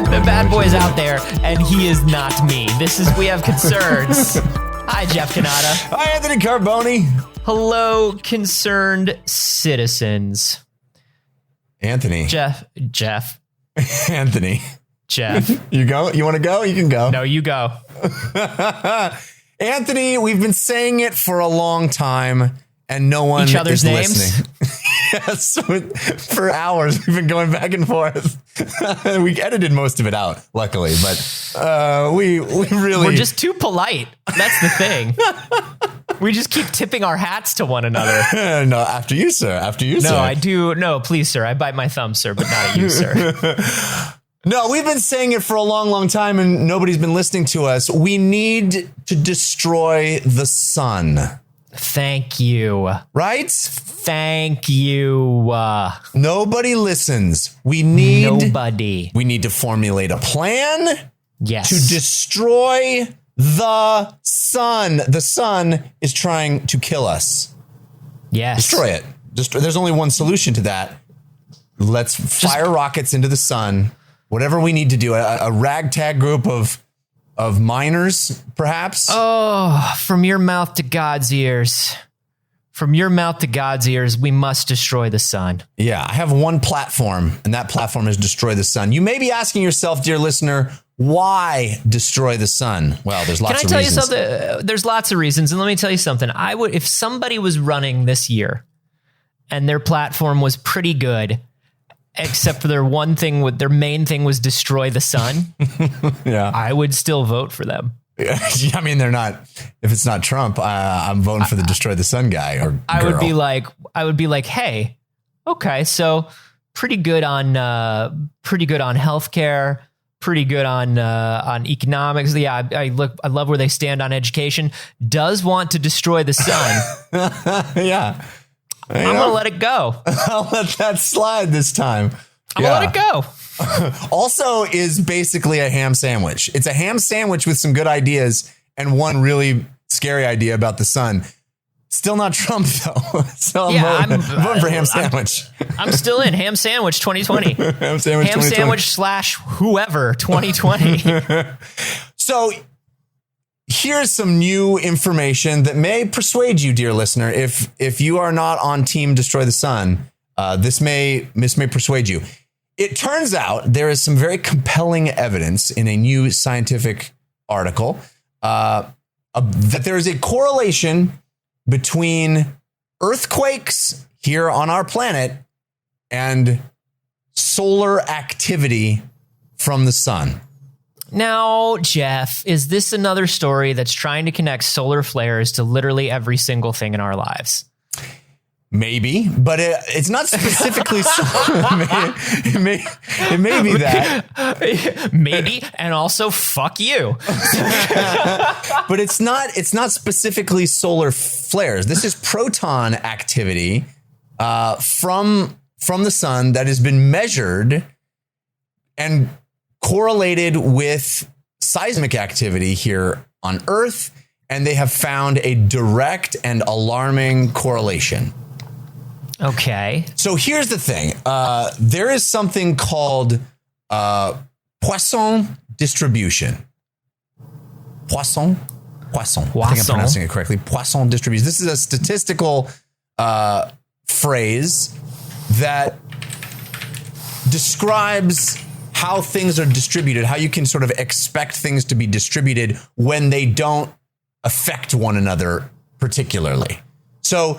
The bad boy's out there, and he is not me. We have concerns. Hi, Jeff Cannata. Hi, Anthony Carboni. Hello, concerned citizens. Anthony. Jeff. Anthony. Jeff. You go? You want to go? You can go. No, you go. Anthony, we've been saying it for a long time, and no one is listening. Yes, for hours we've been going back and forth. We edited most of it out, luckily, but we're just too polite. That's the thing. We just keep tipping our hats to one another. No, after you, sir. No, I do. No, please, sir. I bite my thumb, sir, but not at you, sir. No, we've been saying it for a long, long time, and nobody's been listening to us. We need to destroy the sun. Thank you. Right? Thank you. Nobody listens. We need to formulate a plan. Yes. To destroy the sun. The sun is trying to kill us. Yes. Destroy it. There's only one solution to that. Let's fire rockets into the sun. Whatever we need to do. A ragtag group of miners, perhaps. Oh, from your mouth to God's ears. From your mouth to God's ears, we must destroy the sun. Yeah, I have one platform, and that platform is destroy the sun. You may be asking yourself, dear listener, why destroy the sun? Well, there's lots of reasons. Can I tell you something? There's lots of reasons, and let me tell you something. If somebody was running this year, and their platform was pretty good, except for their main thing was destroy the sun. Yeah, I would still vote for them. I mean, they're not. If it's not Trump, I'm voting for the destroy the sun guy or girl. I would be like, hey, okay, so pretty good on healthcare, pretty good on economics. Yeah, I love where they stand on education. Does want to destroy the sun. Yeah. I'm going to let it go. I'll let that slide this time. I'm going to let it go. Also is basically a ham sandwich. It's a ham sandwich with some good ideas and one really scary idea about the sun. Still not Trump, though. So I'm voting for ham sandwich. I'm still in ham sandwich 2020. Ham sandwich / whoever 2020. So here's some new information that may persuade you, dear listener. If you are not on team destroy the sun, this may persuade you. It turns out there is some very compelling evidence in a new scientific article that there is a correlation between earthquakes here on our planet and solar activity from the sun. Now, Jeff, is this another story that's trying to connect solar flares to literally every single thing in our lives? Maybe, but it's not specifically. It may be that. Maybe, and also fuck you. But it's not specifically solar flares. This is proton activity from the sun that has been measured and correlated with seismic activity here on Earth, and they have found a direct and alarming correlation. Okay. So here's the thing. There is something called Poisson distribution. Poisson. I think I'm pronouncing it correctly. Poisson distribution. This is a statistical phrase that describes how things are distributed, how you can sort of expect things to be distributed when they don't affect one another particularly. So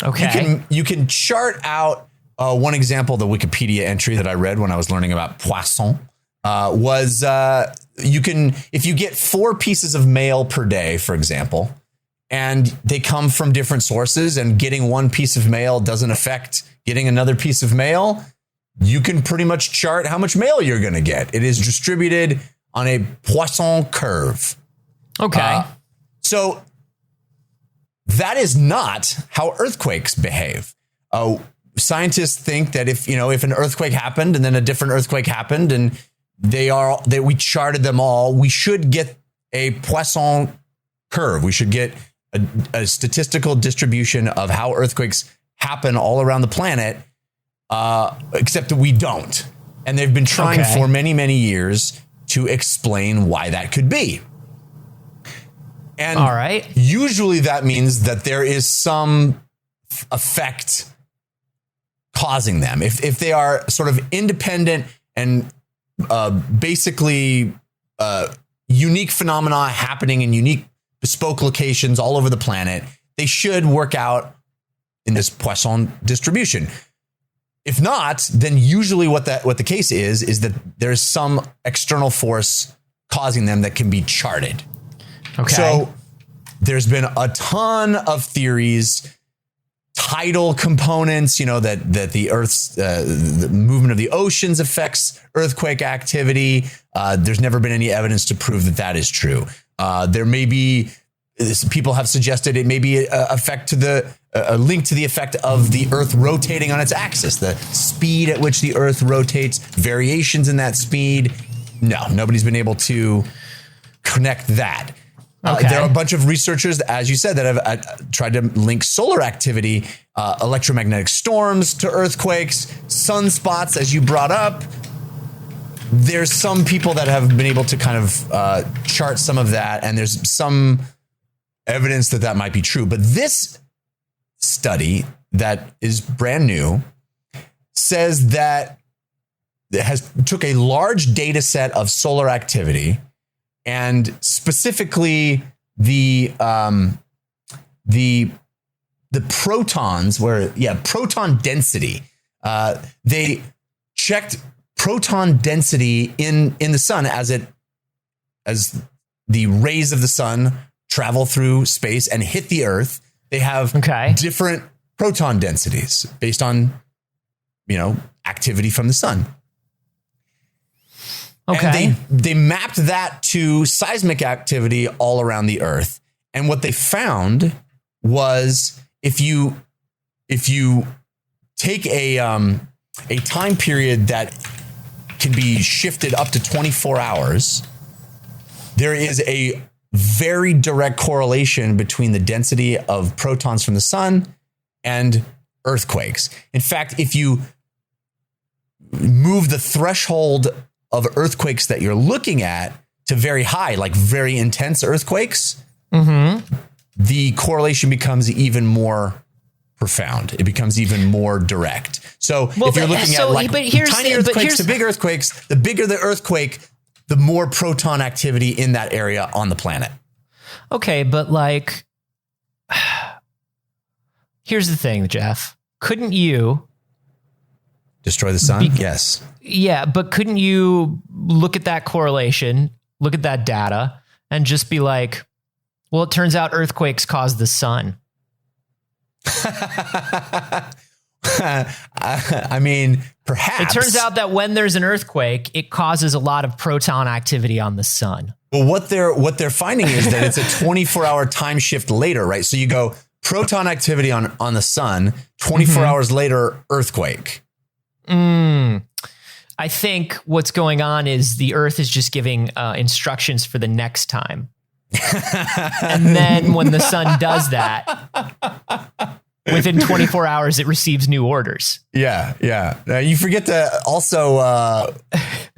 you can chart out one example, the Wikipedia entry that I read when I was learning about Poisson was if you get 4 pieces of mail per day, for example, and they come from different sources and getting one piece of mail doesn't affect getting another piece of mail, you can pretty much chart how much mail you're going to get. It is distributed on a Poisson curve. Okay. So that is not how earthquakes behave. Scientists think that if an earthquake happened and then a different earthquake happened and we charted them all, we should get a Poisson curve. We should get a statistical distribution of how earthquakes happen all around the planet, except that we don't. And they've been trying for many, many years to explain why that could be. And all right, usually that means that there is some effect causing them. If they are sort of independent and basically unique phenomena happening in unique bespoke locations all over the planet, they should work out in this Poisson distribution. If not, then usually what the case is that there's some external force causing them that can be charted. Okay. So there's been a ton of theories, tidal components, that the Earth's the movement of the oceans affects earthquake activity. There's never been any evidence to prove that is true. There may be, people have suggested it may be a link to the effect of the Earth rotating on its axis, the speed at which the Earth rotates, variations in that speed. No, nobody's been able to connect that. Okay. There are a bunch of researchers, as you said, that have tried to link solar activity, electromagnetic storms to earthquakes, sunspots, as you brought up. There's some people that have been able to kind of chart some of that, and there's some evidence that might be true. But this study that is brand new says that it took a large data set of solar activity, and specifically the protons, proton density. They checked proton density in the sun as the rays of the sun travel through space and hit the Earth. They have different proton densities based on, activity from the sun. Okay. And they mapped that to seismic activity all around the Earth. And what they found was if you take a time period that can be shifted up to 24 hours, there is a very direct correlation between the density of protons from the sun and earthquakes. In fact, if you move the threshold of earthquakes that you're looking at to very high, like very intense earthquakes, the correlation becomes even more profound. It becomes even more direct. So if you're looking at tiny earthquakes to big earthquakes, the bigger the earthquake, the more proton activity in that area on the planet. Okay, but here's the thing, Jeff. Couldn't you destroy the sun? Yes. Yeah, but couldn't you look at that correlation, look at that data, and just be like, well, it turns out earthquakes cause the sun? I mean, perhaps. It turns out that when there's an earthquake, it causes a lot of proton activity on the sun. Well, what they're finding is that it's a 24-hour time shift later, right? So you go proton activity on the sun, 24 hours later, earthquake. I think what's going on is the Earth is just giving instructions for the next time. And then when the sun does that, within 24 hours, it receives new orders. Yeah. You forget to also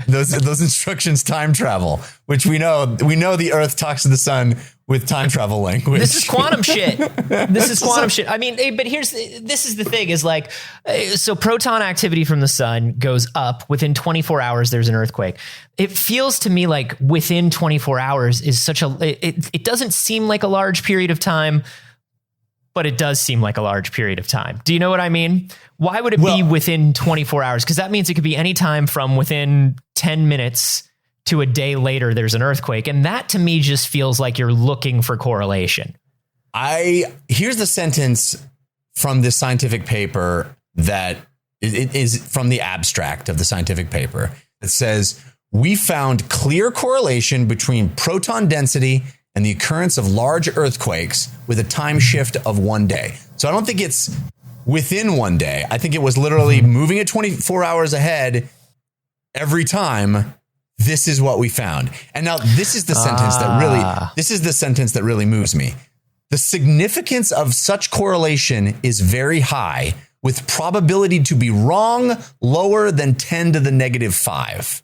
those instructions time travel, which we know the Earth talks to the sun with time travel language. This is quantum shit. I mean, but this is the thing is so proton activity from the sun goes up within 24 hours. There's an earthquake. It feels to me like within 24 hours is it doesn't seem like a large period of time, but it does seem like a large period of time. Do you know what I mean? Why would it be within 24 hours? Because that means it could be any time from within 10 minutes to a day later, there's an earthquake. And that to me just feels like you're looking for correlation. Here's the sentence from this scientific paper that it is from the abstract of the scientific paper. It says, we found clear correlation between proton density and the occurrence of large earthquakes with a time shift of 1 day. So I don't think it's within 1 day. I think it was literally moving it 24 hours ahead every time. This is what we found. And now this is the sentence that really moves me. The significance of such correlation is very high, with probability to be wrong lower than 10 to the negative 5.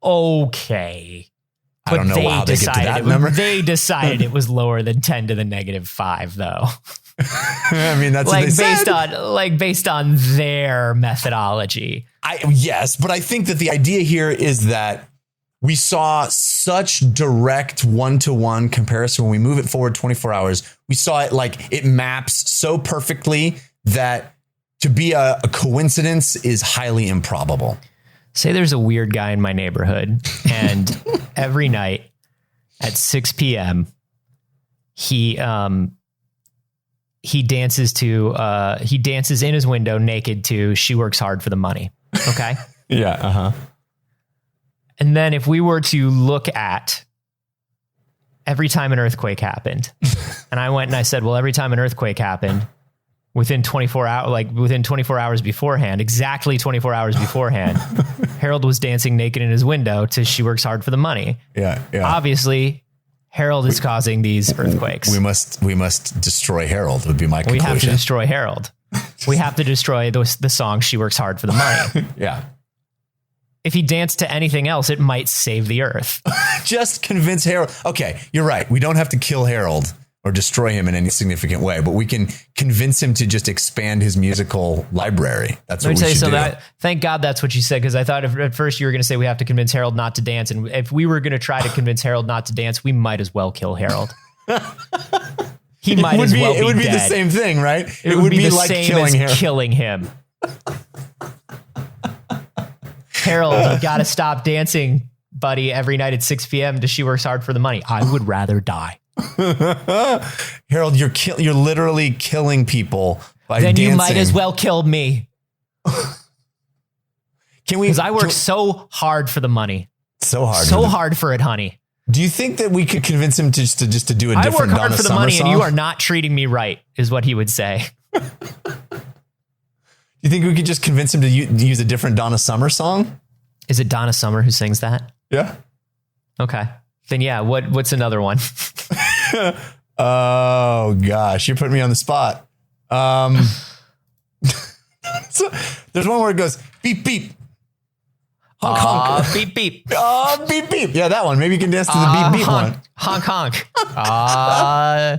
okay. I don't know how they get to that number. They decided it was lower than 10 to the negative 5, though. I mean, that's like based on their methodology. Yes, but I think that the idea here is that we saw such direct one-to-one comparison when we move it forward 24 hours. We saw it like it maps so perfectly that to be a coincidence is highly improbable. Say there's a weird guy in my neighborhood, and every night at 6 p.m. he dances in his window naked to She Works Hard for the Money. Okay. Yeah. Uh-huh. And then if we were to look at every time an earthquake happened, and I went and I said, well, every time an earthquake happened within 24 hours beforehand, exactly 24 hours beforehand, Harold was dancing naked in his window to She Works Hard for the Money. Yeah. Obviously, Harold is causing these earthquakes. We must destroy Harold would be my conclusion. We have to destroy Harold. We have to destroy the song She Works Hard for the Money. Yeah. If he danced to anything else, it might save the earth. Just convince Harold. Okay, you're right. We don't have to kill Harold or destroy him in any significant way, but we can convince him to just expand his musical library. That's what we should do. Thank God that's what you said, because I thought at first you were going to say we have to convince Harold not to dance. And if we were going to try to convince Harold not to dance, we might as well kill Harold. He might as well be dead. It would be the same thing, right? It would be like killing him. Harold, you got to stop dancing, buddy, every night at 6 p.m. to She Works Hard for the Money. I would rather die. Harold, you're literally killing people by dancing. Then you might as well kill me. Can we? Because I work so hard for the money. So hard for it, honey. Do you think that we could convince him to do a different Donna Summer song? I work hard for the money, and you are not treating me right, is what he would say. You think we could just convince him to use a different Donna Summer song? Is it Donna Summer who sings that? Yeah. Okay. Then yeah, what's another one? Oh gosh, you're putting me on the spot. So, there's one where it goes beep beep. Honk honk. Beep beep. Beep beep. Yeah, that one. Maybe you can dance to the beep beep honk, one. Honk honk.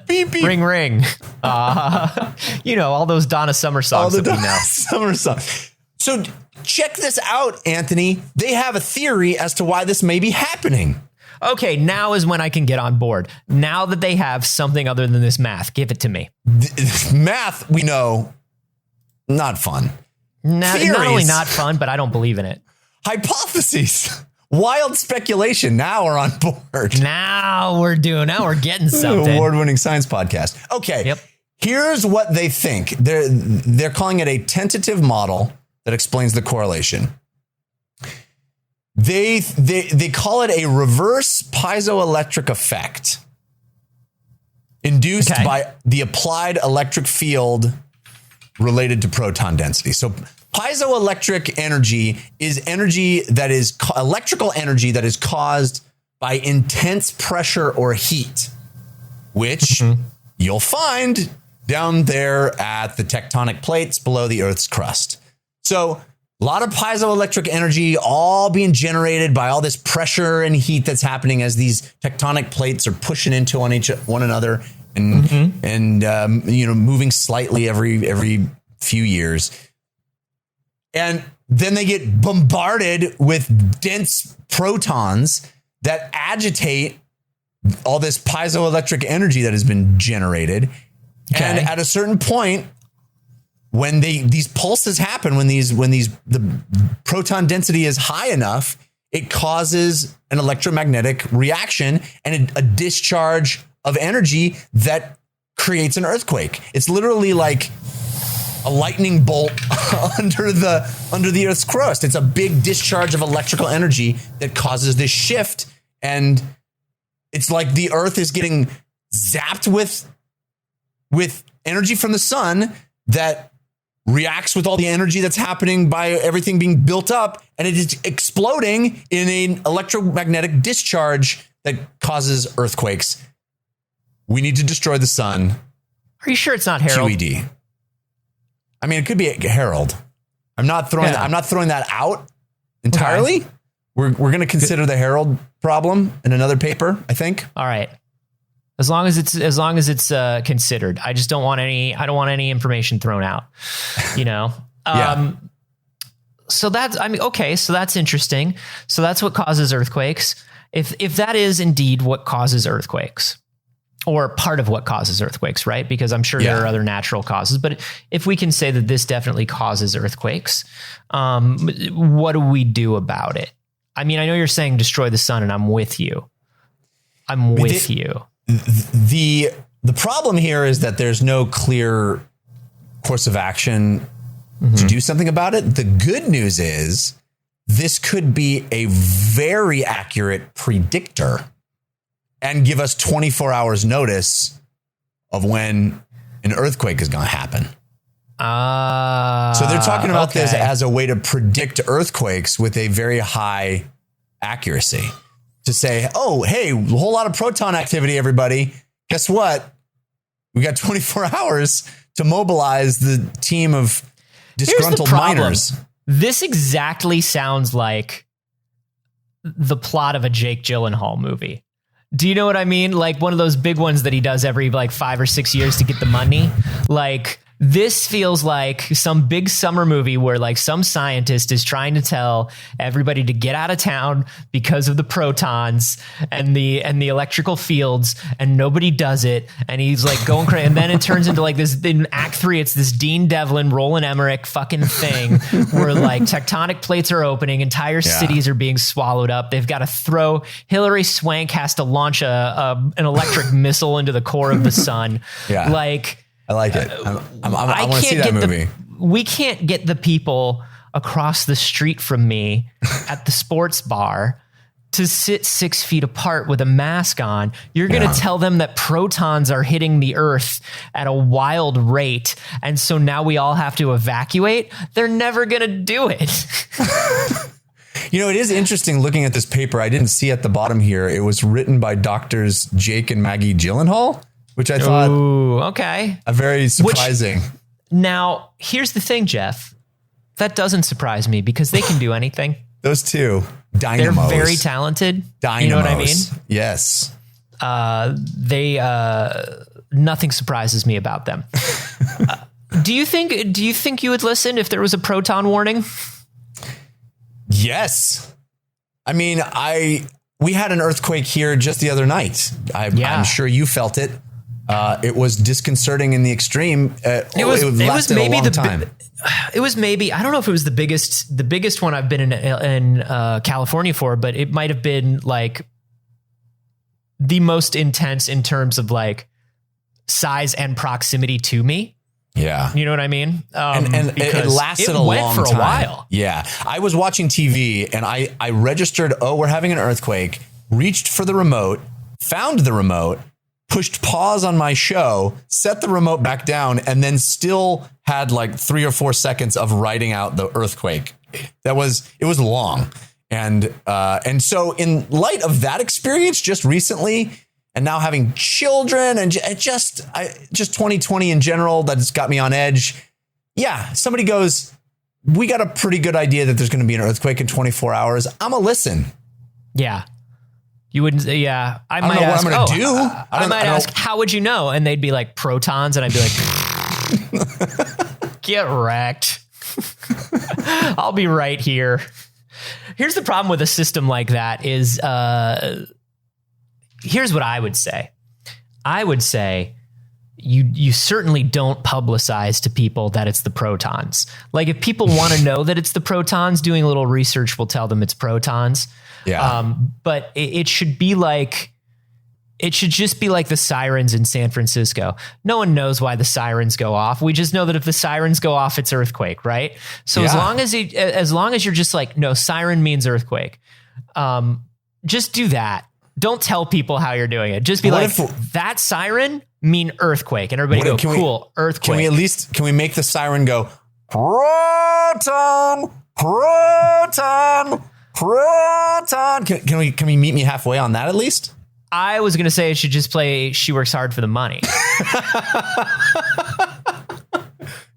Beep beep. Ring ring. All those Donna Summer songs that we know. Summer songs. So check this out, Anthony. They have a theory as to why this may be happening. Okay, now is when I can get on board. Now that they have something other than this math, give it to me. Math, we know, not fun. Not only not fun, but I don't believe in it. Hypotheses. Wild speculation. Now we're on board. Now we're getting something. Award-winning science podcast. Okay. Yep. Here's what they think. They're calling it a tentative model that explains the correlation. They call it a reverse piezoelectric effect induced by the applied electric field related to proton density. So piezoelectric energy is energy that is electrical energy that is caused by intense pressure or heat, which you'll find down there at the tectonic plates below the Earth's crust. So a lot of piezoelectric energy all being generated by all this pressure and heat that's happening as these tectonic plates are pushing into one another and moving slightly every few years. And then they get bombarded with dense protons that agitate all this piezoelectric energy that has been generated. Okay. And at a certain point, when these pulses happen, when the proton density is high enough, it causes an electromagnetic reaction and a discharge of energy that creates an earthquake. It's literally like a lightning bolt under the Earth's crust. It's a big discharge of electrical energy that causes this shift, and it's like the Earth is getting zapped with energy from the sun that reacts with all the energy that's happening by everything being built up, and it is exploding in an electromagnetic discharge that causes earthquakes. We need to destroy the sun. Are you sure it's not Harold? QED. I mean, it could be Harold. I'm not throwing that out entirely, We're going to consider the Herald problem in another paper, I think. All right. As long as it's considered. I just don't want any information thrown out, you know? Yeah. So that's interesting. So that's what causes earthquakes. If that is indeed what causes earthquakes, or part of what causes earthquakes, right? Because I'm sure there are other natural causes, but if we can say that this definitely causes earthquakes, what do we do about it? I mean, I know you're saying destroy the sun, and I'm with you. The problem here is that there's no clear course of action to do something about it. The good news is this could be a very accurate predictor and give us 24 hours notice of when an earthquake is going to happen. So they're talking about this as a way to predict earthquakes with a very high accuracy. To say, oh, hey, a whole lot of proton activity, everybody. Guess what? We got 24 hours to mobilize the team of disgruntled miners. This exactly sounds like the plot of a Jake Gyllenhaal movie. Do you know what I mean? Like one of those big ones that he does every like 5 or 6 years to get the money. Like this feels like some big summer movie where like some scientist is trying to tell everybody to get out of town because of the protons and the electrical fields, and nobody does it. And he's like going crazy. And then it turns into like this in Act 3, it's this Dean Devlin, Roland Emmerich fucking thing where like tectonic plates are opening, entire cities are being swallowed up. They've got to throw Hilary Swank has to launch an electric missile into the core of the sun. Yeah. Like, I like it. I want to see that movie. We can't get the people across the street from me at the sports bar to sit 6 feet apart with a mask on. You're going to tell them that protons are hitting the earth at a wild rate. And so now we all have to evacuate. They're never going to do it. You know, it is interesting looking at this paper. I didn't see at the bottom here. It was written by doctors Jake and Maggie Gyllenhaal, which I thought, a very surprising. Now, here's the thing, Jeff. That doesn't surprise me because they can do anything. Those two, dynamos. They're very talented. Dynamos. You know what I mean? Yes. Nothing surprises me about them. Do you think you would listen if there was a proton warning? Yes. I mean, we had an earthquake here just the other night. I'm sure you felt it. It was disconcerting in the extreme. It was maybe a long time. It was maybe, I don't know if it was the biggest one I've been in California for, but it might have been like the most intense in terms of like size and proximity to me. Yeah. You know what I mean? And it lasted a long time. Went for a while. Yeah. I was watching TV and I registered, we're having an earthquake, reached for the remote, found the remote, pushed pause on my show, set the remote back down, and then still had like 3 or 4 seconds of writing out the earthquake. It was long. And so in light of that experience just recently, and now having children and just 2020 in general, that's got me on edge. Yeah. Somebody goes, we got a pretty good idea that there's going to be an earthquake in 24 hours. I'm a listen. Yeah. You wouldn't. Yeah. I might know ask, what I'm going to do. I might ask, how would you know? And they'd be like protons. And I'd be like, get wrecked. I'll be right here. Here's the problem with a system like that is, here's what I would say. I would say you certainly don't publicize to people that it's the protons. Like if people want to know that it's the protons, doing a little research will tell them it's protons. Yeah. But it should be like, it should just be like the sirens in San Francisco. No one knows why the sirens go off. We just know that if the sirens go off, it's earthquake, right? So as long as you're just like, no, siren means earthquake. Just do that. Don't tell people how you're doing it. Just be like, that siren mean earthquake. And everybody go, cool, earthquake. Can we make the siren go, proton, proton, proton? Can we meet me halfway on that at least? I was going to say it should just play She Works Hard for the Money.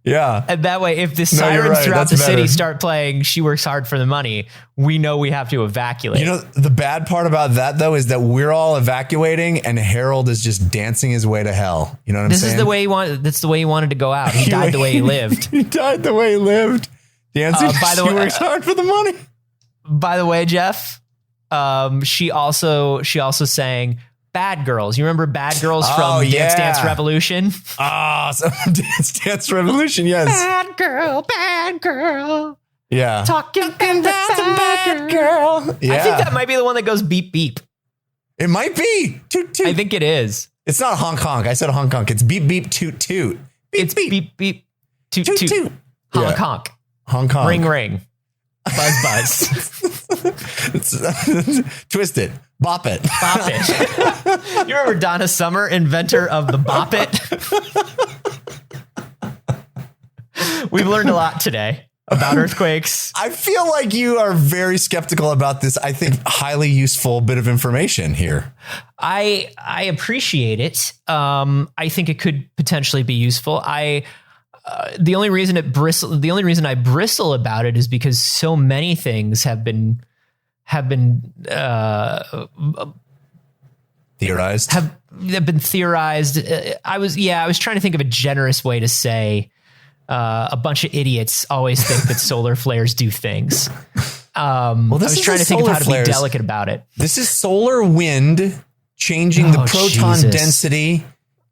Yeah. And that way, if the sirens throughout the city start playing She Works Hard for the Money, we know we have to evacuate. You know, the bad part about that, though, is that we're all evacuating and Harold is just dancing his way to hell. You know what I'm saying? This is the way he wanted. That's the way he wanted to go out. He died the way he lived. He died the way he lived. Dancing. By the way, She Works Hard for the Money. By the way, Jeff, she also sang Bad Girls. You remember Bad Girls from Dance Dance Revolution? So Dance Dance Revolution, yes. Bad girl. Yeah. Talking about the bad girl. Yeah. I think that might be the one that goes beep beep. It might be. Toot toot. I think it is. It's not honk honk. I said honk honk. It's beep beep toot toot. Beep, it's beep beep toot toot. Toot. Honk honk. Honk honk. Ring ring. Buzz buzz. Twist it. Bop it. Bop it. You remember Donna Summer, inventor of the bop it? We've learned a lot today about earthquakes. I feel like you are very skeptical about this, I think, highly useful bit of information here. I appreciate it. I think it could potentially be useful. The only reason I bristle about it is because so many things have been theorized. Have been theorized. I was trying to think of a generous way to say a bunch of idiots always think that solar flares do things. I was trying to think of how to be delicate about it. This is solar wind changing the proton density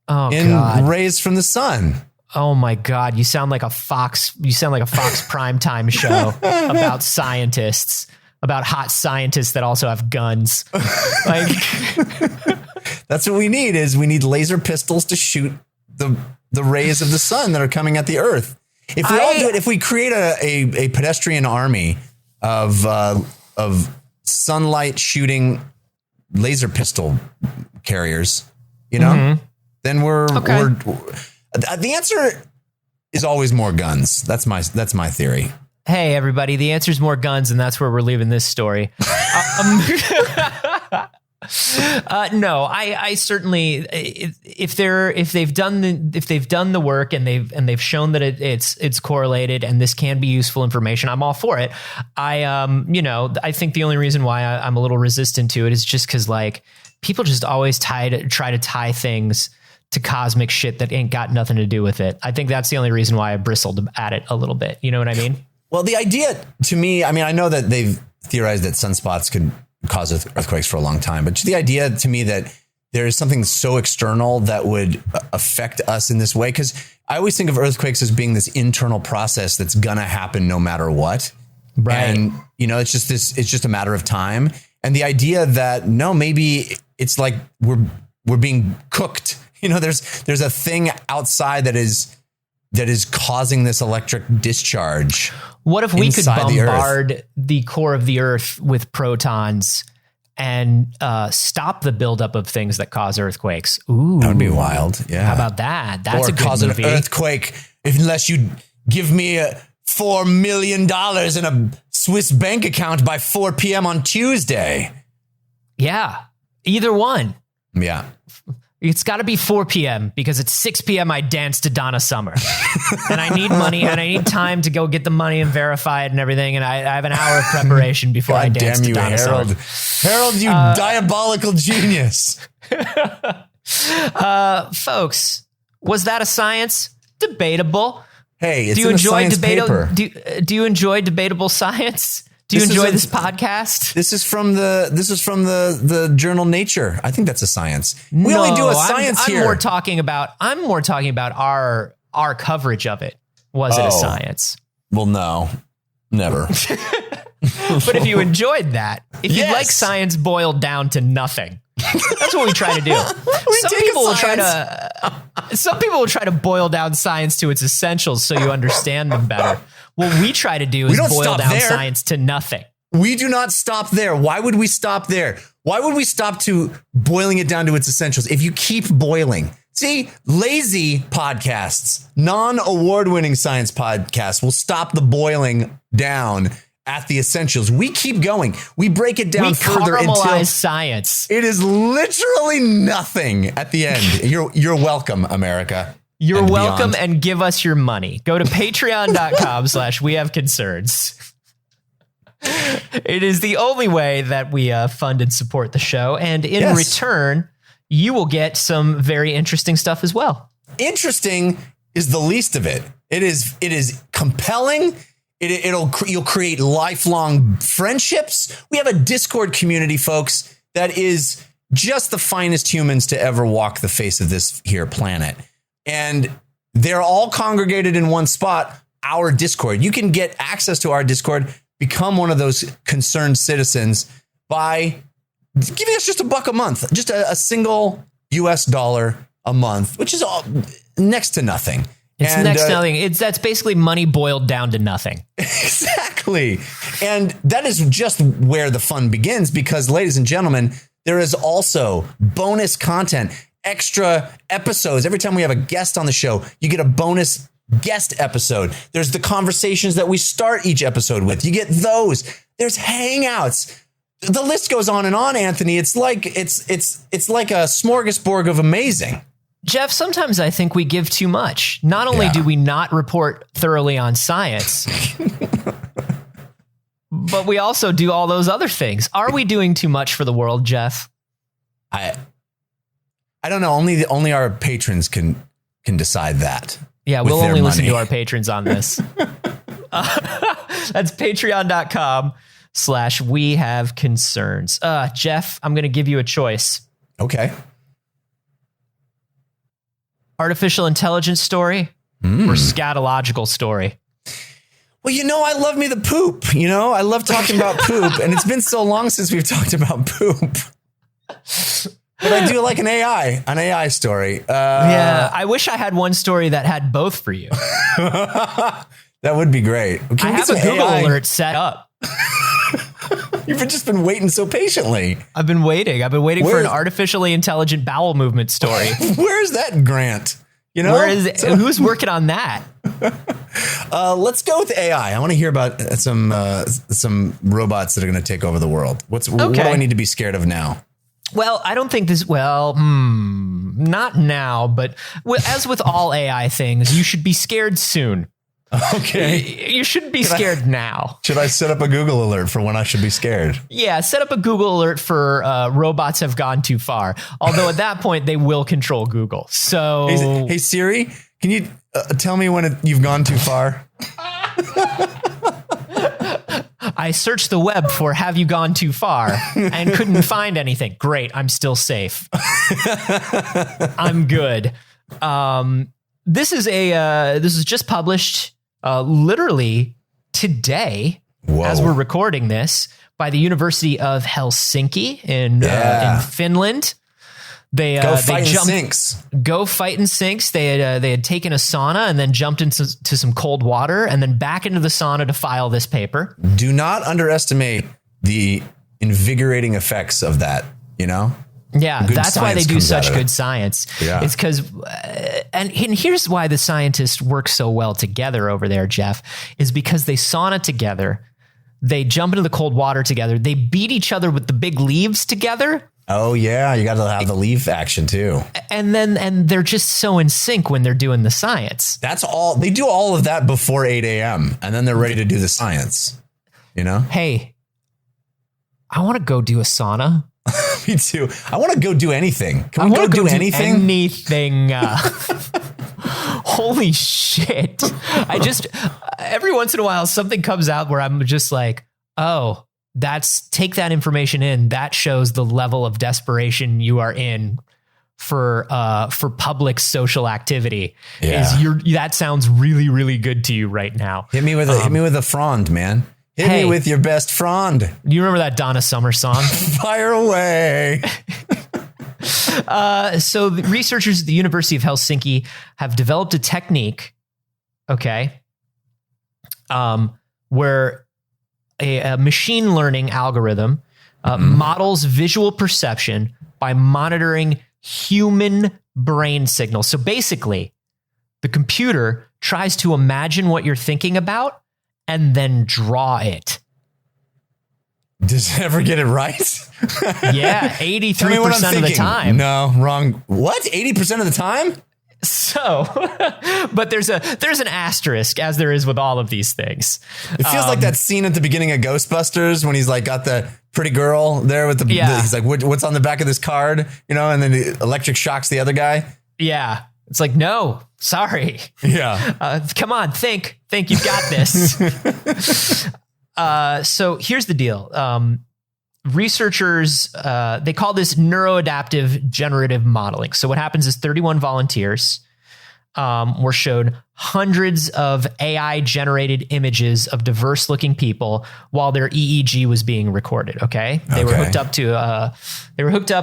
rays from the sun. Oh my God. You sound like a Fox primetime show about scientists, about hot scientists that also have guns. Like that's what we need we need laser pistols to shoot the rays of the sun that are coming at the earth. If we all do it, if we create a pedestrian army of sunlight shooting laser pistol carriers, you know, then we're the answer is always more guns. That's my theory. Hey, everybody, the answer is more guns, and that's where we're leaving this story. No, I certainly, if they've done the work and they've shown that it's correlated and this can be useful information, I'm all for it. I think the only reason why I'm a little resistant to it is just because like people just always try to tie things to cosmic shit that ain't got nothing to do with it. I think that's the only reason why I bristled at it a little bit. You know what I mean? Well, the idea to me, I know that they've theorized that sunspots could cause earthquakes for a long time, but the idea to me that there is something so external that would affect us in this way, because I always think of earthquakes as being this internal process that's going to happen no matter what. Right. And, it's just a matter of time. And the idea that, no, maybe it's like we're being cooked. There's a thing outside that is causing this electric discharge. What if we could bombard the core of the earth with protons and stop the buildup of things that cause earthquakes? Ooh, that would be wild. Yeah. How about that? That's a good cause movie. An earthquake unless you give me $4 million in a Swiss bank account by 4 p.m. on Tuesday. Yeah. Either one. Yeah. It's got to be 4 p.m. because at 6 p.m. I dance to Donna Summer and I need money and I need time to go get the money and verify it and everything. And I have an hour of preparation before I dance to Donna Harold. Summer. Harold, you diabolical genius. Folks, was that a science? Debatable. Hey, it's in a science paper. Do you enjoy debatable science? Do you enjoy this podcast? This is from the journal Nature. I think that's a science. We only do a science here. I'm more talking about our coverage of it. Was it a science? Well, no, never. But if you enjoyed that, if you like science boiled down to nothing, that's what we try to do. Some people will try to boil down science to its essentials so you understand them better. What we try to do is boil down science to nothing. We do not stop there. Why would we stop there? Why would we stop to boiling it down to its essentials? If you keep boiling, see, lazy podcasts, non-award-winning science podcasts will stop the boiling down at the essentials. We keep going. We break it down further until science. It is literally nothing at the end. You're welcome, America. You're and welcome, beyond. and give us your money. Go to patreon.com/wehaveconcerns. It is the only way that we fund and support the show. And in return, you will get some very interesting stuff as well. Interesting is the least of it. It is compelling. You'll create lifelong friendships. We have a Discord community, folks, that is just the finest humans to ever walk the face of this here planet. And they're all congregated in one spot, our Discord. You can get access to our Discord, become one of those concerned citizens by giving us just $1 a month, just a single US dollar a month, which is all next to nothing. It's next to nothing. That's basically money boiled down to nothing. Exactly. And that is just where the fun begins, because, ladies and gentlemen, there is also bonus content, extra episodes. Every time we have a guest on the show, you get a bonus guest episode. There's the conversations that we start each episode with. You get those. There's hangouts. The list goes on and on, Anthony. It's like a smorgasbord of amazing. Jeff, sometimes I think we give too much. Not only do we not report thoroughly on science, but we also do all those other things. Are we doing too much for the world, Jeff? I don't know. Only our patrons can decide that. Yeah, we'll only listen to our patrons on this. That's patreon.com/wehaveconcerns. Jeff, I'm going to give you a choice. Okay. Artificial intelligence story or scatological story? Well, I love me the poop. I love talking about poop, and it's been so long since we've talked about poop. But I do like an AI story. Yeah, I wish I had one story that had both for you. That would be great. I have a Google alert set up. You've just been waiting so patiently. I've been waiting for an artificially intelligent bowel movement story. Where's that grant? Who's working on that? Let's go with AI. I want to hear about some robots that are going to take over the world. What do I need to be scared of now? Well, I don't think this. Well, not now, but as with all AI things, you should be scared soon. Okay. You shouldn't be scared now. Should I set up a Google alert for when I should be scared? Yeah, set up a Google alert for robots have gone too far. Although at that point, they will control Google. So, hey Siri, can you tell me when you've gone too far? I searched the web for "have you gone too far" and couldn't find anything. Great, I'm still safe. I'm good. This is just published literally today, as we're recording this, by the University of Helsinki in Finland. Go fight in sinks. They had taken a sauna and then jumped into some cold water and then back into the sauna to file this paper. Do not underestimate the invigorating effects of that. Yeah, that's why they do such good science. Yeah. It's because, and here's why the scientists work so well together over there, Jeff, is because they sauna together, they jump into the cold water together, they beat each other with the big leaves together. Oh yeah, you got to have the leaf action too. And they're just so in sync when they're doing the science. That's all. They do all of that before 8 a.m. and then they're ready to do the science. Hey, I want to go do a sauna. Me too. I want to go do anything. Can we go do anything? Anything. Holy shit. Every once in a while, something comes out where I'm just like, oh, take that information in. That shows the level of desperation you are in for public social activity. Yeah. That sounds really, really good to you right now. Hit me with a frond, man. Hit me with your best frond. Do you remember that Donna Summer song? Fire away. So the researchers at the University of Helsinki have developed a technique, where a machine learning algorithm models visual perception by monitoring human brain signals. So basically, the computer tries to imagine what you're thinking about and then draw it. Does it ever get it right? Yeah, 83% of the time. No, wrong. What? 80% of the time? So, but there's an asterisk, as there is with all of these things. It feels like that scene at the beginning of Ghostbusters when he's like got the pretty girl there with he's like, what's on the back of this card? You know, and then the electric shocks the other guy. Yeah. It's like, no, sorry. Yeah. Come on, think you've got this. So here's the deal. Researchers, they call this neuroadaptive generative modeling. So what happens is 31 volunteers were shown hundreds of AI generated images of diverse looking people while their EEG was being recorded. Okay. They were hooked up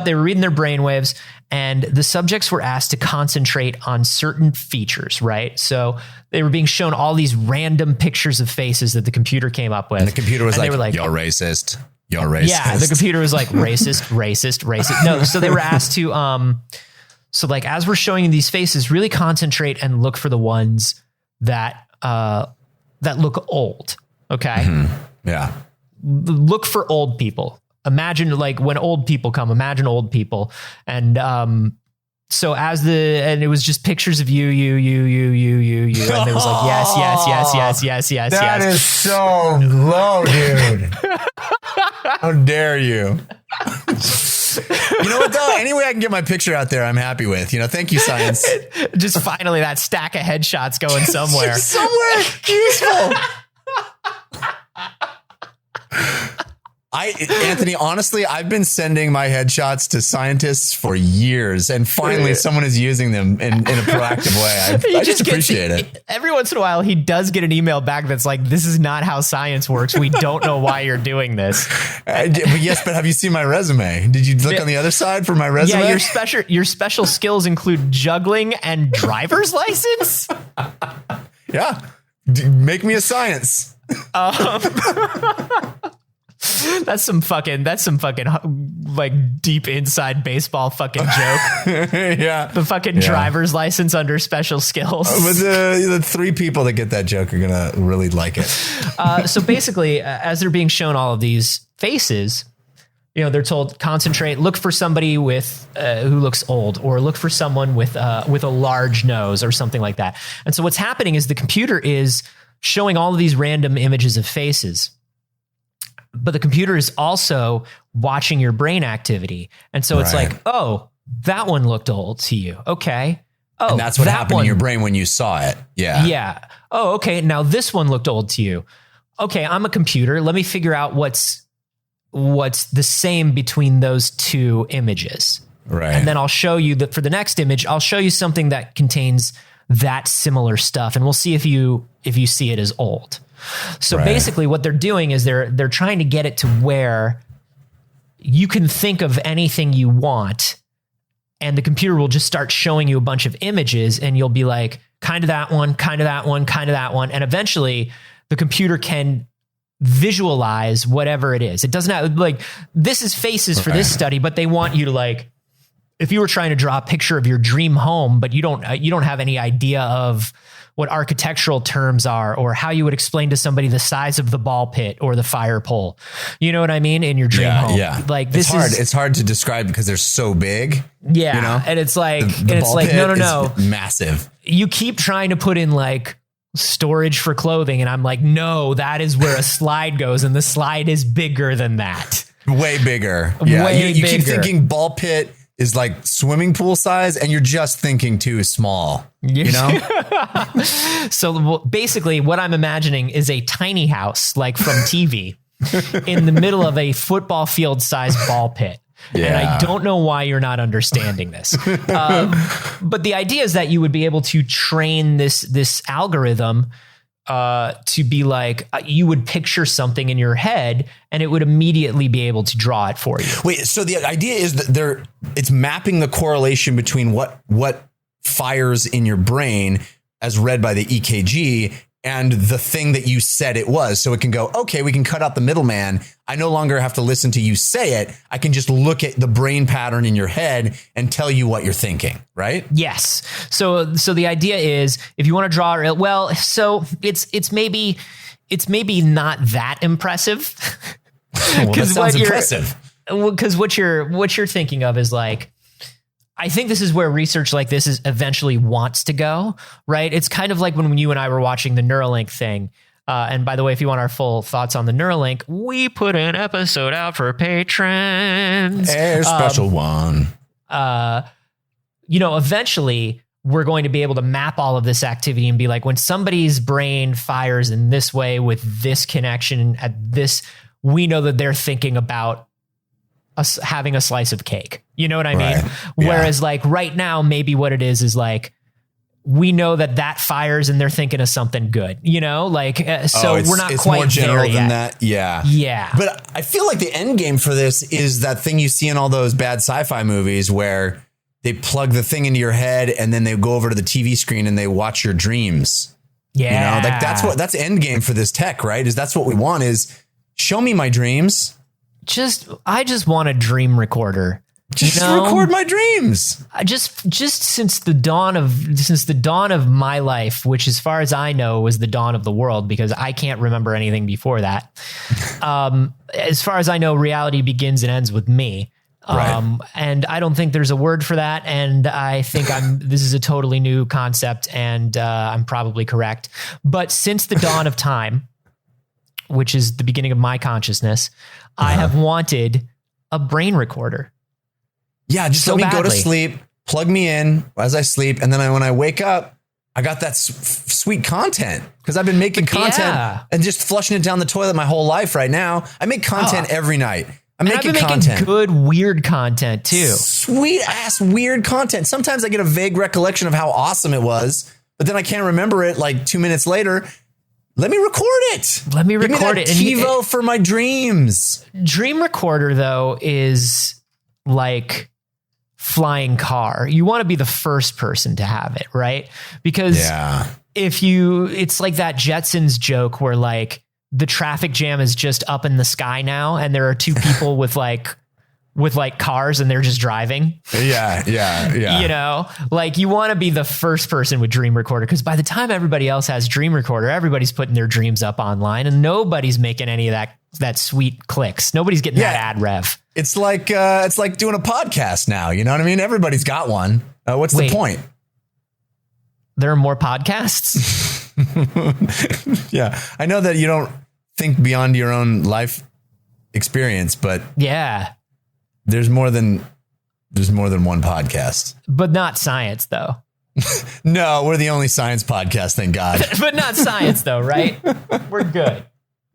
they were reading their brainwaves, and the subjects were asked to concentrate on certain features, right? So they were being shown all these random pictures of faces that the computer came up with. And the computer was they were like, you're racist. You're racist. Yeah. The computer was like, racist. No. So they were asked to, so like, as we're showing you these faces, really concentrate and look for the ones that look old. Okay. Mm-hmm. Yeah. Look for old people. Imagine like when old people come, imagine old people. And, so and it was just pictures of you. And it was like, yes. That is so low, dude. How dare you? You know what though? Any way I can get my picture out there, I'm happy with. Thank you, science. Just finally that stack of headshots going somewhere. Somewhere useful. Anthony, honestly, I've been sending my headshots to scientists for years, and finally someone is using them in a proactive way. I just appreciate it. Every once in a while, he does get an email back that's like, this is not how science works. We don't know why you're doing this. Yes, but have you seen my resume? Did you look on the other side for my resume? Yeah, your special skills include juggling and driver's license. Yeah. Make me a science. That's some fucking like deep inside baseball fucking joke. Yeah. The fucking driver's license under special skills. But the three people that get that joke are going to really like it. So basically, as they're being shown all of these faces, they're told concentrate, look for somebody with who looks old, or look for someone with a large nose or something like that. And so what's happening is the computer is showing all of these random images of faces. But the computer is also watching your brain activity. And so it's like, oh, that one looked old to you. Okay. Oh, and that's what happened in your brain when you saw it. Yeah. Yeah. Oh, okay. Now this one looked old to you. Okay. I'm a computer. Let me figure out what's the same between those two images. Right. And then I'll show you that for the next image, I'll show you something that contains that similar stuff. And we'll see if you see it as old. So basically what they're doing is they're trying to get it to where you can think of anything you want, and the computer will just start showing you a bunch of images, and you'll be like, kind of that one, kind of that one, kind of that one. And eventually the computer can visualize whatever it is. It doesn't have like, this is faces for this study, but they want you to like, if you were trying to draw a picture of your dream home, but you don't have any idea of what architectural terms are, or how you would explain to somebody the size of the ball pit or the fire pole. You know what I mean? In your dream home. Yeah. Like it's hard to describe because they're so big. Yeah. And it's like, no. Massive. You keep trying to put in like storage for clothing. And I'm like, no, that is where a slide goes. And the slide is bigger than that. Way bigger. Yeah. You keep thinking ball pit is like swimming pool size, and you're just thinking too small, So basically what I'm imagining is a tiny house, like from TV, in the middle of a football field sized ball pit. Yeah. And I don't know why you're not understanding this. But the idea is that you would be able to train this algorithm to be like, you would picture something in your head and it would immediately be able to draw it for you. Wait, so the idea is that it's mapping the correlation between what fires in your brain as read by the EKG and the thing that you said it was. So it can go, okay, we can cut out the middleman. I no longer have to listen to you say it. I can just look at the brain pattern in your head and tell you what you're thinking, right? Yes. So the idea is, if you want to draw, so it's maybe not that impressive. Well, that sounds impressive. Because what you're thinking of is like, I think this is where research like this is eventually wants to go, right? It's kind of like when you and I were watching the Neuralink thing. And by the way, if you want our full thoughts on the Neuralink, we put an episode out for patrons. A special one. Eventually we're going to be able to map all of this activity and be like, when somebody's brain fires in this way with this connection at this, we know that they're thinking about us having a slice of cake. You know what I mean? Whereas like right now, maybe what it is like, we know that fires and they're thinking of something good, we're not it's quite more general there yet. than that. Yeah. Yeah. But I feel like the end game for this is that thing you see in all those bad sci-fi movies where they plug the thing into your head and then they go over to the TV screen and they watch your dreams. Yeah. Like that's end game for this tech, right? That's what we want is show me my dreams. I just want a dream recorder. Just record my dreams. I just since the dawn of my life, which as far as I know was the dawn of the world, because I can't remember anything before that. As far as I know, reality begins and ends with me. And I don't think there's a word for that. And I think this is a totally new concept and I'm probably correct. But since the dawn of time, which is the beginning of my consciousness, I have wanted a brain recorder. Yeah, just let me go to sleep, plug me in as I sleep. And then when I wake up, I got that sweet content because I've been making content and just flushing it down the toilet my whole life right now. I make content every night. I've been making good, weird content too. Sweet ass, weird content. Sometimes I get a vague recollection of how awesome it was, but then I can't remember it like 2 minutes later. Let me record it. Give me that TiVo for my dreams. Dream recorder, though, is like flying car. You want to be the first person to have it, right? Because it's like that Jetsons joke where like the traffic jam is just up in the sky now, and there are two people with cars and they're just driving. Yeah. Like you want to be the first person with Dream Recorder because by the time everybody else has Dream Recorder, everybody's putting their dreams up online and nobody's making any of that sweet clicks. Nobody's getting that ad rev. It's like doing a podcast now. You know what I mean? Everybody's got one. What's the point? There are more podcasts. Yeah. I know that you don't think beyond your own life experience, but yeah. There's more than one podcast, but not science though. No, we're the only science podcast. Thank God. But not science though, right? We're good.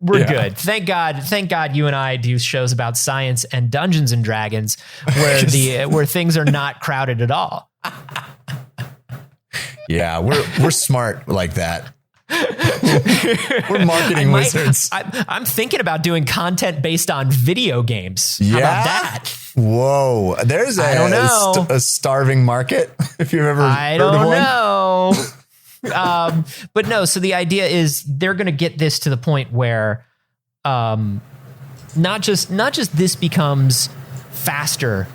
We're good. Thank God you and I do shows about science and Dungeons and Dragons where things are not crowded at all. Yeah, we're smart like that. We're marketing wizards. I'm thinking about doing content based on video games. How about that? Whoa, there's a starving market. If you've ever heard of one. Know. But no. So the idea is they're going to get this to the point where, not just this becomes faster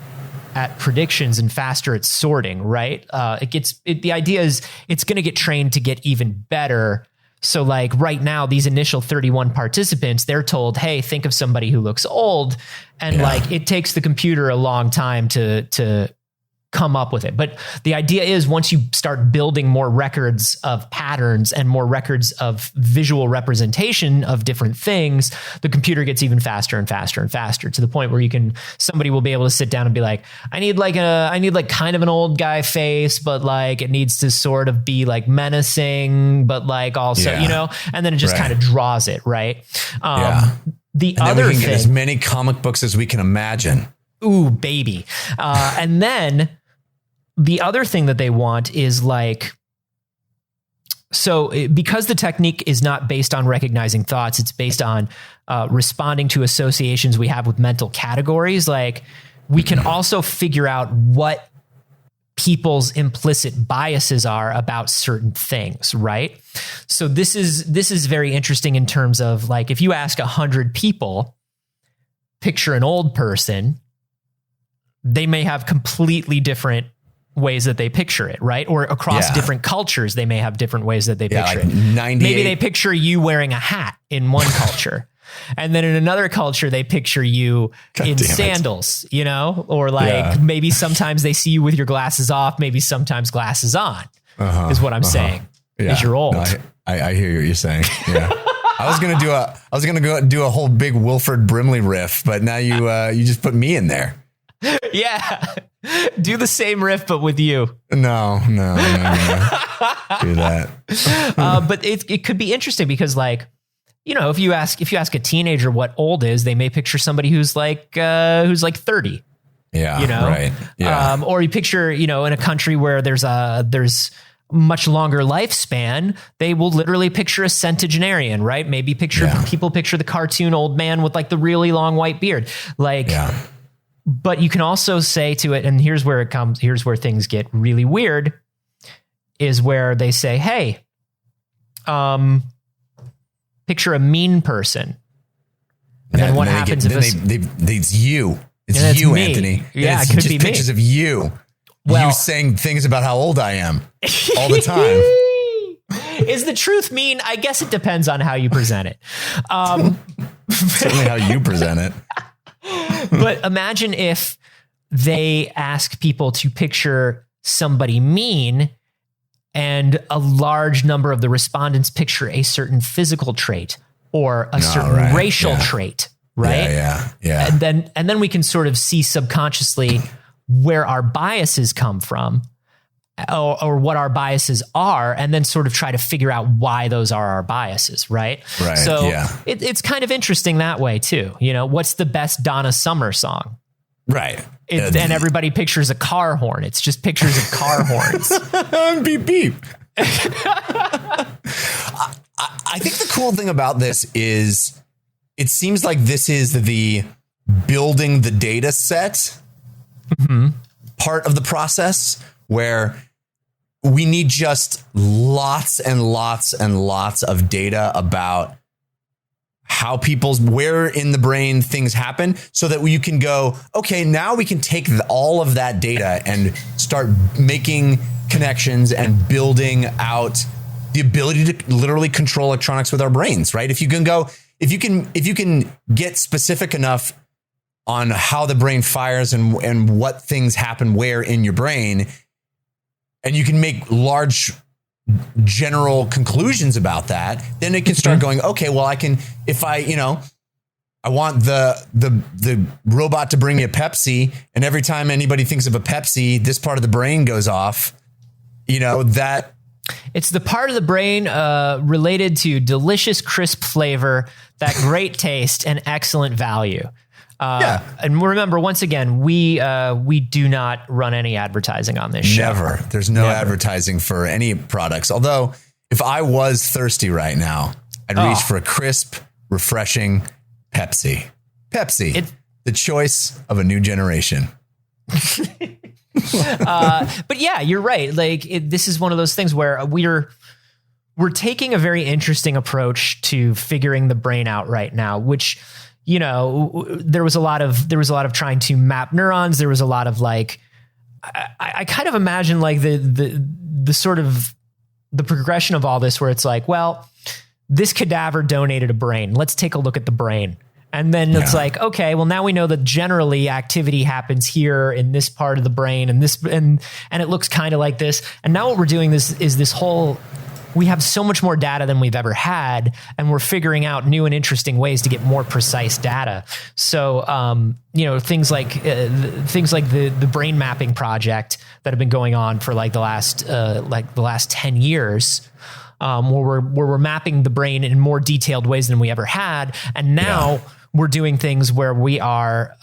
at predictions and faster at sorting, right? The idea is it's going to get trained to get even better. So like right now, these initial 31 participants, they're told, hey, think of somebody who looks old. And like, it takes the computer a long time to come up with it. But the idea is once you start building more records of patterns and more records of visual representation of different things, the computer gets even faster and faster and faster to the point where somebody will be able to sit down and be like, I need kind of an old guy face, but like it needs to sort of be like menacing, but like also, and then it just kind of draws it. Right. The other thing, get as many comic books as we can imagine. Ooh, baby. And then the other thing that they want is like, so because the technique is not based on recognizing thoughts, it's based on responding to associations we have with mental categories. Like we can also figure out what people's implicit biases are about certain things, right? So this is very interesting in terms of like, if you ask 100 people, picture an old person, they may have completely different ways that they picture it, right? Or across different cultures, they may have different ways that they picture it. Maybe they picture you wearing a hat in one culture. And then in another culture, they picture you in sandals, you know, or like maybe sometimes they see you with your glasses off, maybe sometimes glasses on is what I'm saying. Is you're old. No, I hear what you're saying. Yeah. I was gonna go do a whole big Wilford Brimley riff, but now you just put me in there. Yeah. Do the same riff, but with you. No. Do that. But it could be interesting because, like, you know, if you ask a teenager what old is, they may picture somebody who's like 30. Yeah. You know, right. Yeah. Or you picture, you know, in a country where there's much longer lifespan, they will literally picture a centenarian, right? Maybe people picture the cartoon old man with like the really long white beard, like. Yeah. But you can also say to it, and here's where things get really weird, is where they say, hey, picture a mean person. And then what happens if it's you? It's you, me. Anthony. Yeah, it could be pictures of you. Well, you saying things about how old I am all the time. Is the truth mean? I guess it depends on how you present it. Certainly how you present it. But imagine if they ask people to picture somebody mean and a large number of the respondents picture a certain physical trait or a certain racial trait, right? Yeah. And then we can sort of see subconsciously where our biases come from or what our biases are, and then sort of try to figure out why those are our biases, right? Right. So it's kind of interesting that way too. You know, what's the best Donna Summer song? Right. And everybody pictures a car horn. It's just pictures of car horns. Beep, beep. I think the cool thing about this is it seems like this is the building the data set part of the process, where we need just lots and lots and lots of data about how where in the brain things happen, so that you can go, okay, now we can take all of that data and start making connections and building out the ability to literally control electronics with our brains, right? If you can get specific enough on how the brain fires and what things happen where in your brain, and you can make large general conclusions about that, then it can start going, okay, well, I can, if I want the robot to bring me a Pepsi, and every time anybody thinks of a Pepsi, this part of the brain goes off, that. It's the part of the brain related to delicious, crisp flavor, that great taste, and excellent value. And remember, once again, we do not run any advertising on this show. Never. There's no advertising for any products. Although, if I was thirsty right now, I'd reach for a crisp, refreshing Pepsi. Pepsi, the choice of a new generation. But yeah, you're right. Like this is one of those things where we're taking a very interesting approach to figuring the brain out right now, which, there was a lot of trying to map neurons. There was a lot of like, I kind of imagine like the sort of the progression of all this, where it's like, well, this cadaver donated a brain. Let's take a look at the brain. And then it's like, okay, well, now we know that generally activity happens here in this part of the brain, and it looks kind of like this. And now what we're doing is this whole, we have so much more data than we've ever had, and we're figuring out new and interesting ways to get more precise data. So, things like the brain mapping project that have been going on for the last 10 years. Where we're mapping the brain in more detailed ways than we ever had. And now we're doing things where we are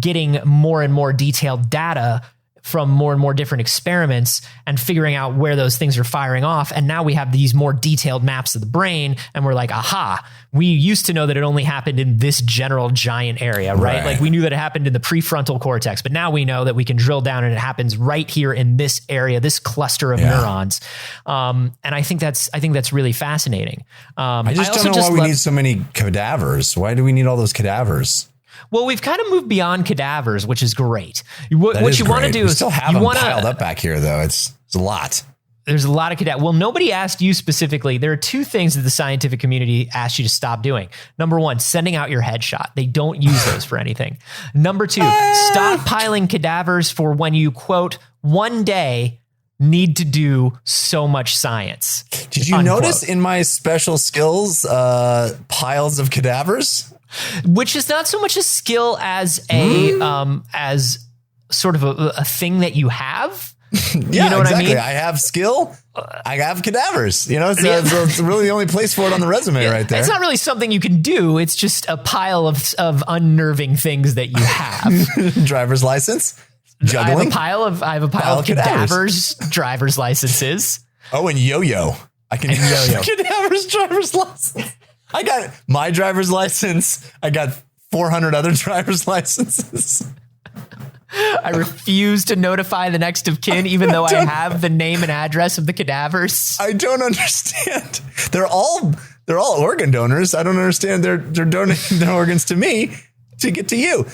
getting more and more detailed data from more and more different experiments and figuring out where those things are firing off. And now we have these more detailed maps of the brain, and we're like, aha, we used to know that it only happened in this general giant area, right? Like we knew that it happened in the prefrontal cortex, but now we know that we can drill down and it happens right here in this area, this cluster of neurons. And I think that's really fascinating. I don't know why we need so many cadavers. Why do we need all those cadavers? Well, we've kind of moved beyond cadavers, which is great. What you want to do is still have them piled up back here, though. It's a lot. There's a lot of cadaver. Well, nobody asked you specifically. There are two things that the scientific community asked you to stop doing. Number one, sending out your headshot. They don't use those for anything. Number two, stockpiling cadavers for when you, quote, one day need to do so much science. Did you notice in my special skills piles of cadavers? Which is not so much a skill as as sort of a thing that you have. Yeah, you know what exactly. I mean? I have skill. I have cadavers. You know, it's really the only place for it on the resume right there. It's not really something you can do. It's just a pile of unnerving things that you have. Driver's license, juggling. I have a pile of cadavers, driver's licenses. Oh, and yo-yo. I can yo-yo. Cadavers, driver's license. I got my driver's license. I got 400 other driver's licenses. I refuse to notify the next of kin, even though I have the name and address of the cadavers. I don't understand. They're all organ donors. I don't understand. They're donating their organs to me to get to you.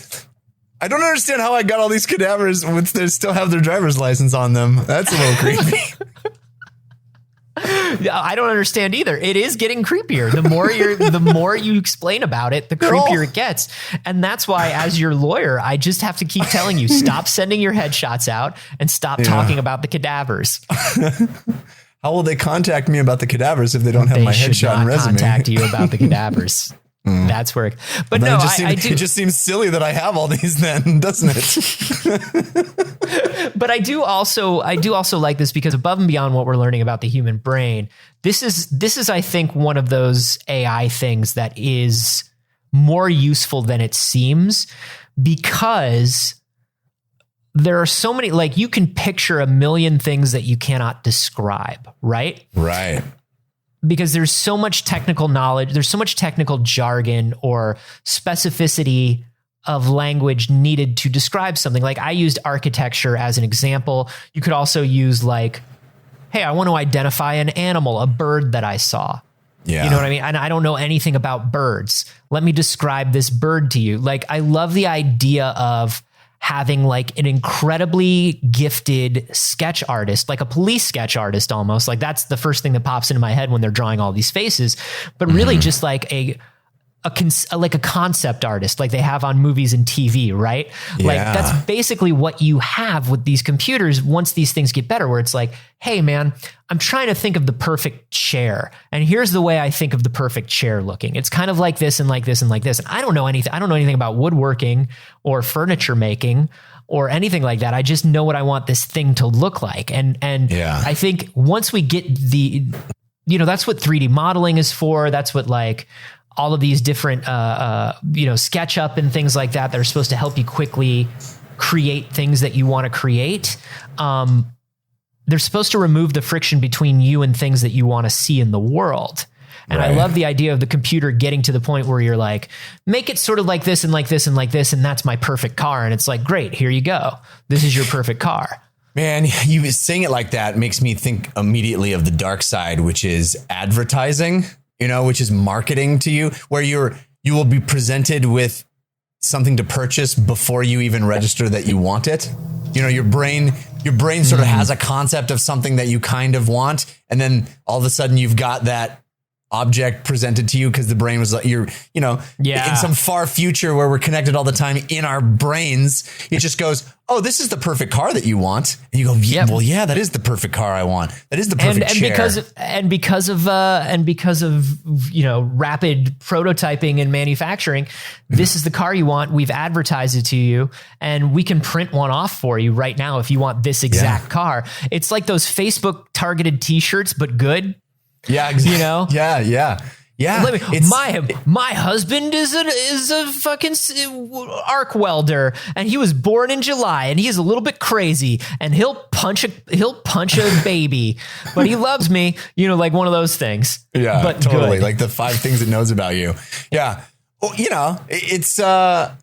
I don't understand how I got all these cadavers with they still have their driver's license on them. That's a little creepy. I don't understand either. It is getting creepier. The more you explain about it, the creepier it gets. And that's why, as your lawyer, I just have to keep telling you, stop sending your headshots out and stop talking about the cadavers. How will they contact me about the cadavers if they don't have my headshot and resume? Contact you about the cadavers. That's where, but no, I do. It just seems silly that I have all these then, doesn't it? But I do also like this because above and beyond what we're learning about the human brain, this is, I think, one of those AI things that is more useful than it seems, because there are so many, like, you can picture a million things that you cannot describe, right? Right. Because there's so much technical knowledge, there's so much technical jargon or specificity of language needed to describe something. Like, I used architecture as an example. You could also use, like, hey, I want to identify an animal, a bird that I saw. Yeah. You know what I mean? And I don't know anything about birds. Let me describe this bird to you. Like, I love the idea of having, like, an incredibly gifted sketch artist, like a police sketch artist almost. Like, that's the first thing that pops into my head when they're drawing all these faces, but really just like a concept artist, like they have on movies and TV, right? Yeah. Like, that's basically what you have with these computers once these things get better, where it's like, hey man, I'm trying to think of the perfect chair, and here's the way I think of the perfect chair looking. It's kind of like this and like this and like this. And I don't know anything about woodworking or furniture making or anything like that. I just know what I want this thing to look like. And I think once we get that's what 3D modeling is for. That's what, like, all of these different, SketchUp and things like that are supposed to help you quickly create things that you want to create. They're supposed to remove the friction between you and things that you want to see in the world. And right. I love the idea of the computer getting to the point where you're like, make it sort of like this and like this and like this, and that's my perfect car. And it's like, great, here you go. This is your perfect car. Man, you saying it like that makes me think immediately of the dark side, which is advertising. Which is marketing to you, where you will be presented with something to purchase before you even register that you want it. Your brain sort of has a concept of something that you kind of want, and then all of a sudden you've got that object presented to you because the brain was like, in some far future where we're connected all the time in our brains, it just goes, oh, this is the perfect car that you want. And you go, well, yeah, that is the perfect car I want. That is the perfect chair. Because of rapid prototyping and manufacturing, this is the car you want. We've advertised it to you, and we can print one off for you right now if you want this exact car. It's like those Facebook targeted t-shirts, but good. Yeah, exactly. Yeah. My husband is a fucking arc welder, and he was born in July, and he's a little bit crazy, and he'll punch a baby, but he loves me. Like one of those things. Yeah, but totally. Good. Like the 5 things it knows about you. Yeah. Well, it's or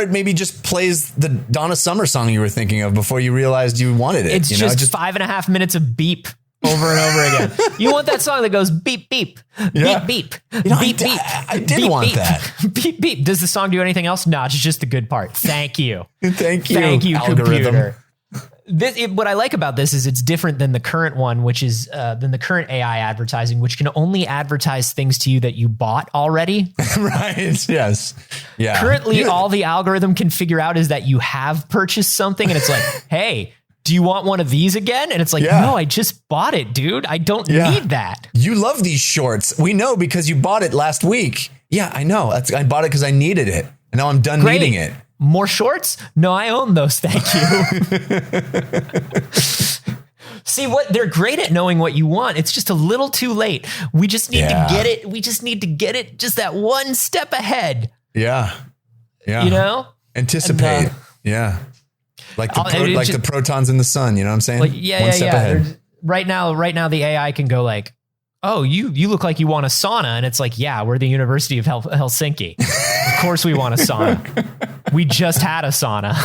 it maybe just plays the Donna Summer song you were thinking of before you realized you wanted it. It's just 5.5 minutes of beep over and over again. You want that song that goes beep, beep, beep, beep, beep, beep. I did want beep, that. Beep, beep. Does the song do anything else? No, it's just the good part. Thank you. Thank you, algorithm. Computer. What I like about this is it's different than the current one, which is than the current AI advertising, which can only advertise things to you that you bought already. Right. Yes. Yeah. Currently, all the algorithm can figure out is that you have purchased something, and it's like, hey, do you want one of these again? And it's like, no, I just bought it, dude. I don't need that. You love these shorts. We know because you bought it last week. Yeah, I know. I bought it because I needed it. And now I'm done needing it. More shorts? No, I own those. Thank you. See, they're great at knowing what you want. It's just a little too late. We just need to get it. We just need to get it just that one step ahead. Yeah. Yeah. You know? Anticipate. Yeah. Like the protons in the sun. You know what I'm saying? One step ahead. Right now, the AI can go like, oh, you look like you want a sauna. And it's like, yeah, we're the University of Helsinki. Of course we want a sauna. We just had a sauna.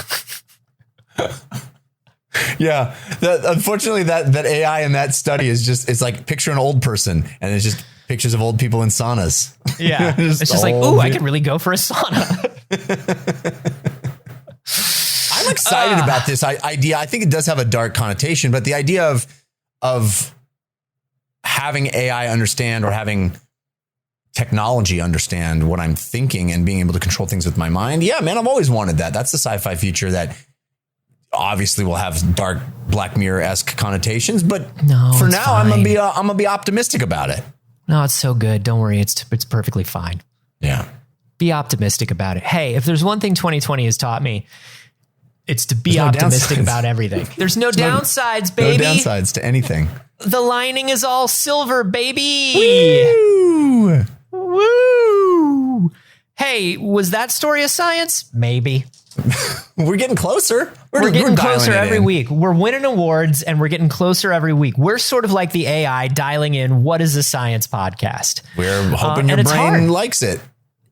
Yeah. Unfortunately, that AI in that study is it's like picture an old person and it's just pictures of old people in saunas. Yeah. It's just like, ooh, I could really go for a sauna. I'm excited about this idea. I think it does have a dark connotation, but the idea of having AI understand or having technology understand what I'm thinking and being able to control things with my mind. Yeah, man, I've always wanted that. That's the sci-fi future that obviously will have dark Black Mirror-esque connotations, but for now I'm gonna be optimistic about it. No, it's so good. Don't worry, it's perfectly fine. Yeah. Be optimistic about it. Hey, if there's one thing 2020 has taught me, it's to be optimistic about everything. There's no downsides, baby. No downsides to anything. The lining is all silver, baby. Woo! Woo! Hey, was that story a science? Maybe. We're getting closer. We're getting closer every week. We're winning awards and we're getting closer every week. We're sort of like the AI dialing in what is a science podcast. We're hoping your brain likes it.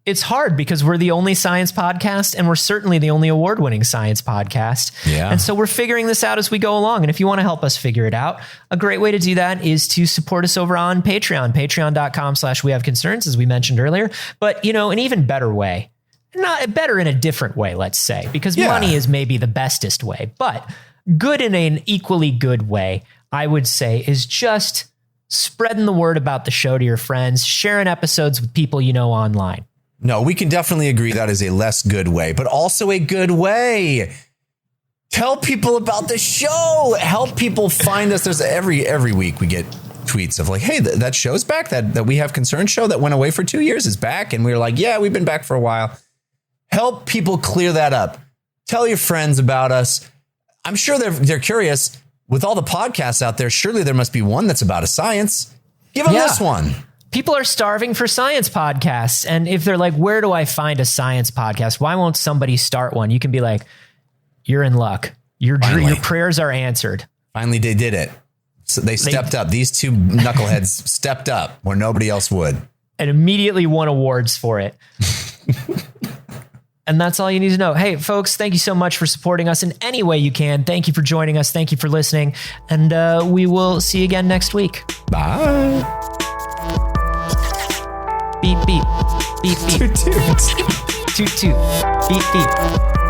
It's hard because we're the only science podcast and we're certainly the only award-winning science podcast. Yeah. And so we're figuring this out as we go along. And if you want to help us figure it out, a great way to do that is to support us over on Patreon, patreon.com/wehaveconcerns, as we mentioned earlier. But, an even better way, not better in a different way, let's say, because money is maybe the bestest way, but good in an equally good way, I would say, is just spreading the word about the show to your friends, sharing episodes with people you know online. No, we can definitely agree that is a less good way, but also a good way. Tell people about the show. Help people find us. There's every week we get tweets of like, hey, that show's back. That We Have Concerns show that went away for 2 years is back. And we were like, yeah, we've been back for a while. Help people clear that up. Tell your friends about us. I'm sure they're curious. With all the podcasts out there, surely there must be one that's about a science. Give them this one. People are starving for science podcasts. And if they're like, where do I find a science podcast? Why won't somebody start one? You can be like, you're in luck. Your prayers are answered. Finally, they did it. So they stepped up. These two knuckleheads stepped up where nobody else would. And immediately won awards for it. And that's all you need to know. Hey, folks, thank you so much for supporting us in any way you can. Thank you for joining us. Thank you for listening. And we will see you again next week. Bye. Beep, beep. Beep, beep. Toot, toot. Toot, toot. Beep, beep.